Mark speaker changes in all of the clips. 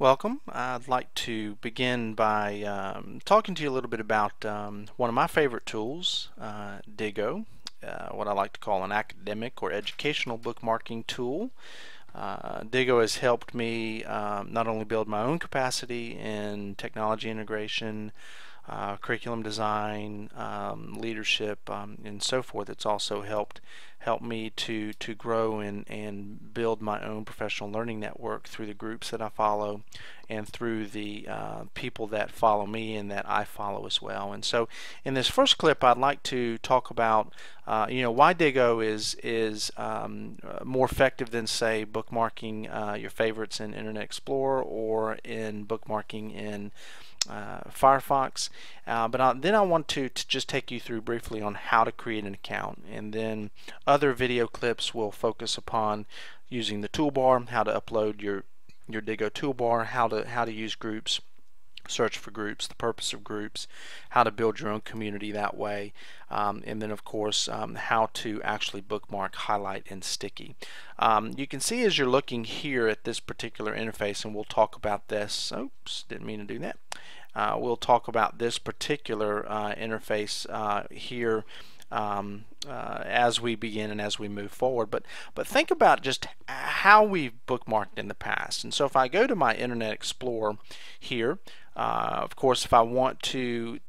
Speaker 1: Welcome. I'd like to begin by talking to you a little bit about one of my favorite tools, Diigo, what I like to call an academic or educational bookmarking tool. Diigo has helped me not only build my own capacity in technology integration, curriculum design, leadership, and so forth. It's also helped me to grow and build my own professional learning network through the groups that I follow and through the people that follow me and that I follow as well. And so in this first clip I'd like to talk about why Diigo is more effective than, say, bookmarking your favorites in Internet Explorer or in bookmarking in Firefox. Then I want to just take you through briefly on how to create an account, and then other video clips will focus upon using the toolbar, how to upload your Diigo toolbar, how to use groups, search for groups, the purpose of groups, how to build your own community that way, and then of course how to actually bookmark, highlight, and sticky. You can see as you're looking here at this particular interface, and we'll talk about this. Oops, didn't mean to do that. We'll talk about this particular interface here as we begin and as we move forward. But think about just how we've bookmarked in the past. And so if I go to my Internet Explorer here, of course, if I want to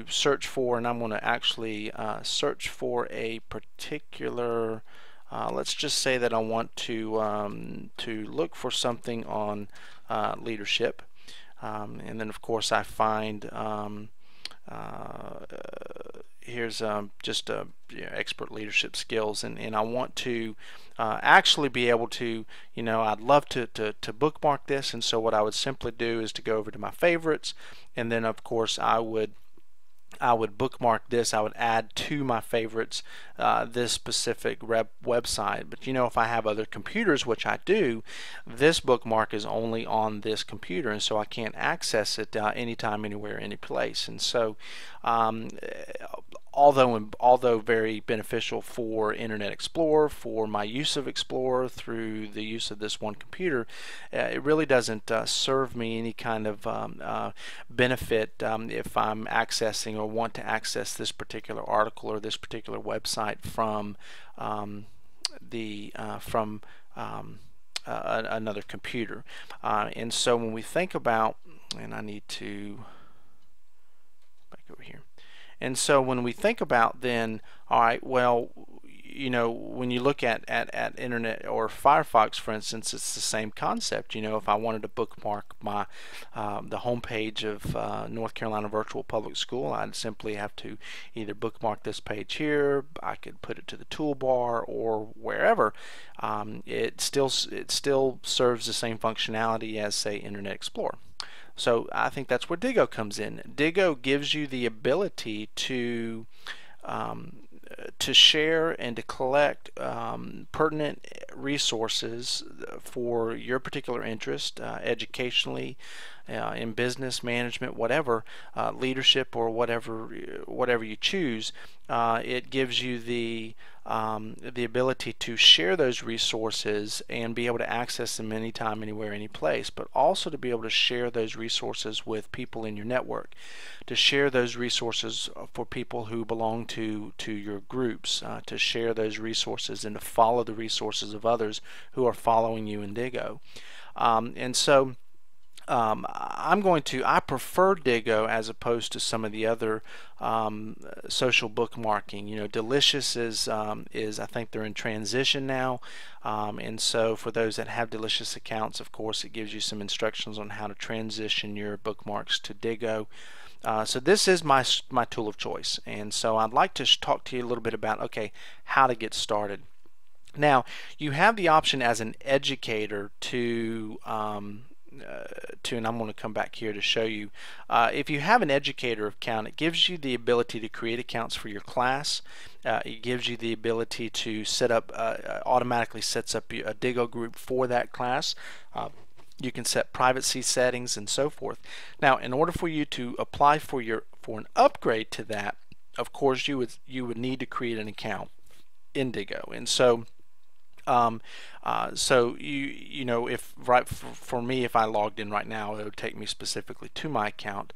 Speaker 1: search for, and I'm going to actually search for a particular. Let's just say that I want to look for something on leadership, and then of course I find here's just expert leadership skills, and I want to actually be able to, I'd love to bookmark this. And so what I would simply do is to go over to my favorites, and then of course I would bookmark this. I would add to my favorites this specific website. But if I have other computers, which I do, this bookmark is only on this computer, and so I can't access it anytime, anywhere, any place. And so although very beneficial for Internet Explorer, for my use of Explorer through the use of this one computer, it really doesn't serve me any kind of benefit if I'm accessing or want to access this particular article or this particular website from another computer. And so when we think about, and I need to back over here. And so when we think about then, all right, well, when you look at Internet or Firefox, for instance, it's the same concept. If I wanted to bookmark my the homepage of North Carolina Virtual Public School, I'd simply have to either bookmark this page here, I could put it to the toolbar, or wherever. It still serves the same functionality as, say, Internet Explorer. So I think that's where Diigo comes in. Diigo gives you the ability to share and to collect pertinent resources for your particular interest, educationally, in business, management, whatever, leadership, or whatever you choose. It gives you the ability to share those resources and be able to access them anytime, anywhere, any place, but also to be able to share those resources with people in your network, to share those resources for people who belong to your groups, to share those resources and to follow the resources of others who are following you in Diigo. And so I prefer Diigo as opposed to some of the other social bookmarking. Delicious is I think they're in transition now, and so for those that have Delicious accounts, of course, it gives you some instructions on how to transition your bookmarks to Diigo. So this is my tool of choice, and so I'd like to talk to you a little bit about, okay, how to get started. Now, you have the option as an educator to and I'm going to come back here to show you. If you have an educator account, it gives you the ability to create accounts for your class. It gives you the ability to set up, automatically sets up a Diigo group for that class. You can set privacy settings and so forth. Now, in order for you to apply for an upgrade to that, of course, you would need to create an account in Diigo. And so So you know, if right for me, if I logged in right now, it would take me specifically to my account.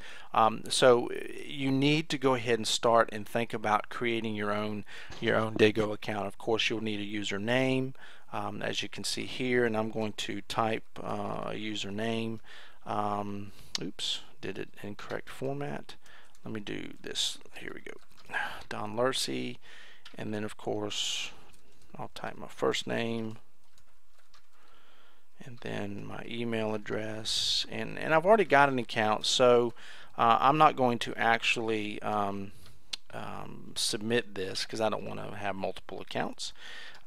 Speaker 1: So you need to go ahead and start and think about creating your own Diigo account. Of course, you'll need a username, as you can see here, and I'm going to type a username. Oops, did it in correct format. Let me do this. Here we go. Don Lurcy, and then of course I'll type my first name and then my email address, and I've already got an account, so I'm not going to actually submit this because I don't want to have multiple accounts.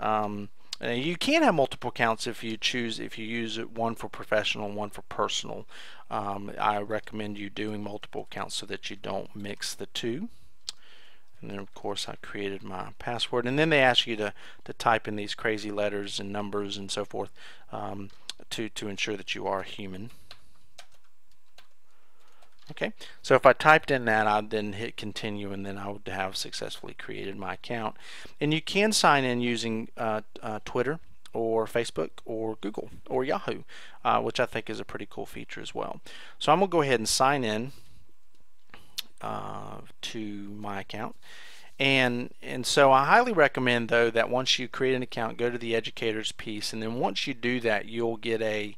Speaker 1: You can have multiple accounts if you use it, one for professional and one for personal. I recommend you doing multiple accounts so that you don't mix the two. And then of course I created my password, and then they ask you to type in these crazy letters and numbers and so forth to ensure that you are a human. Okay, so if I typed in that, I'd then hit continue, and then I would have successfully created my account. And you can sign in using Twitter or Facebook or Google or Yahoo, which I think is a pretty cool feature as well. So I'm going to go ahead and sign in to my account, and so I highly recommend, though, that once you create an account, go to the educators piece, and then once you do that, you'll get a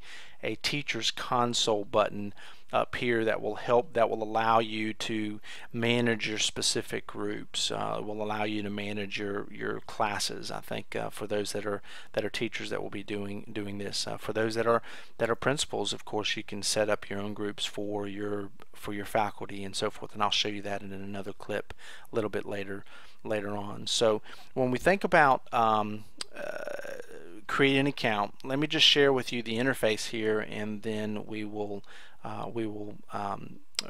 Speaker 1: teacher's console button up here that will allow you to manage your specific groups. Will allow you to manage your classes. I think for those that are teachers that will be doing this. For those that are principals, of course, you can set up your own groups for your faculty and so forth. And I'll show you that in another clip a little bit later on. So when we think about create an account, let me just share with you the interface here, and then we will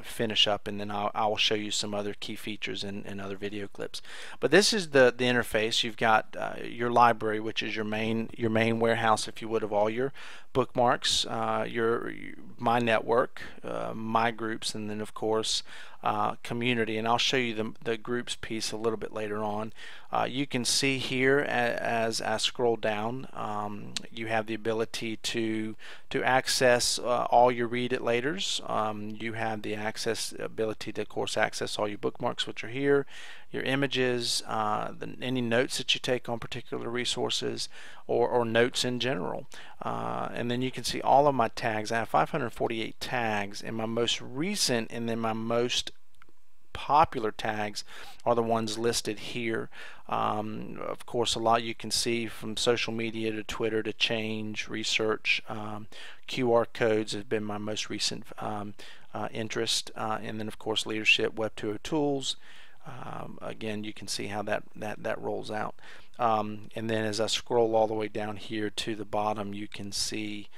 Speaker 1: finish up, and then I will show you some other key features in other video clips. But this is the interface. You've got your library, which is your main warehouse, if you would, of all your bookmarks, my network, my groups, and then of course community. And I'll show you the groups piece a little bit later on. You can see here as I scroll down, you have the ability to access all your read it laters. You have the ability to, of course, access all your bookmarks, which are here, your images, any notes that you take on particular resources, or notes in general. And then you can see all of my tags. I have 548 tags, and my most recent and then my most popular tags are the ones listed here. Of course, a lot you can see, from social media to Twitter to change, research, QR codes has been my most recent interest, and then of course leadership, Web 2.0 tools. Again, you can see how that rolls out. And then as I scroll all the way down here to the bottom, you can see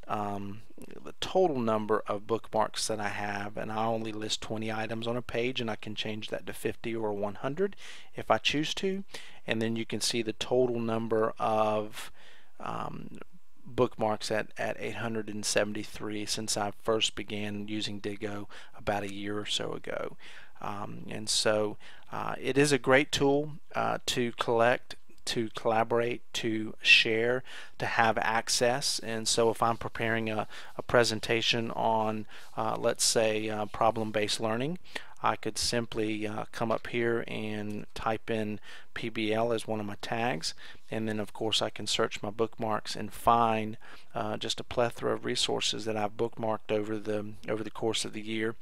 Speaker 1: the total number of bookmarks that I have, and I only list 20 items on a page, and I can change that to 50 or 100 if I choose to. And then you can see the total number of bookmarks at 873 since I first began using Diigo about a year or so ago. And so it is a great tool to collect, to collaborate, to share, to have access. And so if I'm preparing a presentation on let's say problem-based learning, I could simply come up here and type in PBL as one of my tags, and then of course I can search my bookmarks and find just a plethora of resources that I've bookmarked over the course of the year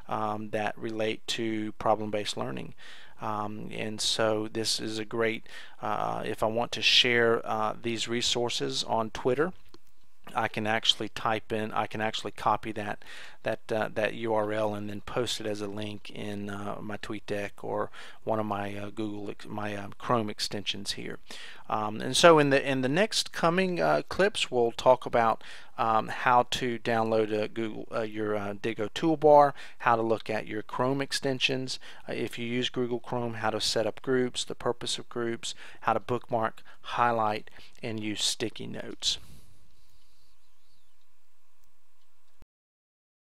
Speaker 1: that relate to problem-based learning. And so this is a great, if I want to share these resources on Twitter, I can actually type in, I can actually copy that URL and then post it as a link in my TweetDeck or one of my Chrome extensions here. And so in the next coming clips, we'll talk about how to download your Diigo toolbar, how to look at your Chrome extensions if you use Google Chrome, how to set up groups, the purpose of groups, how to bookmark, highlight, and use sticky notes.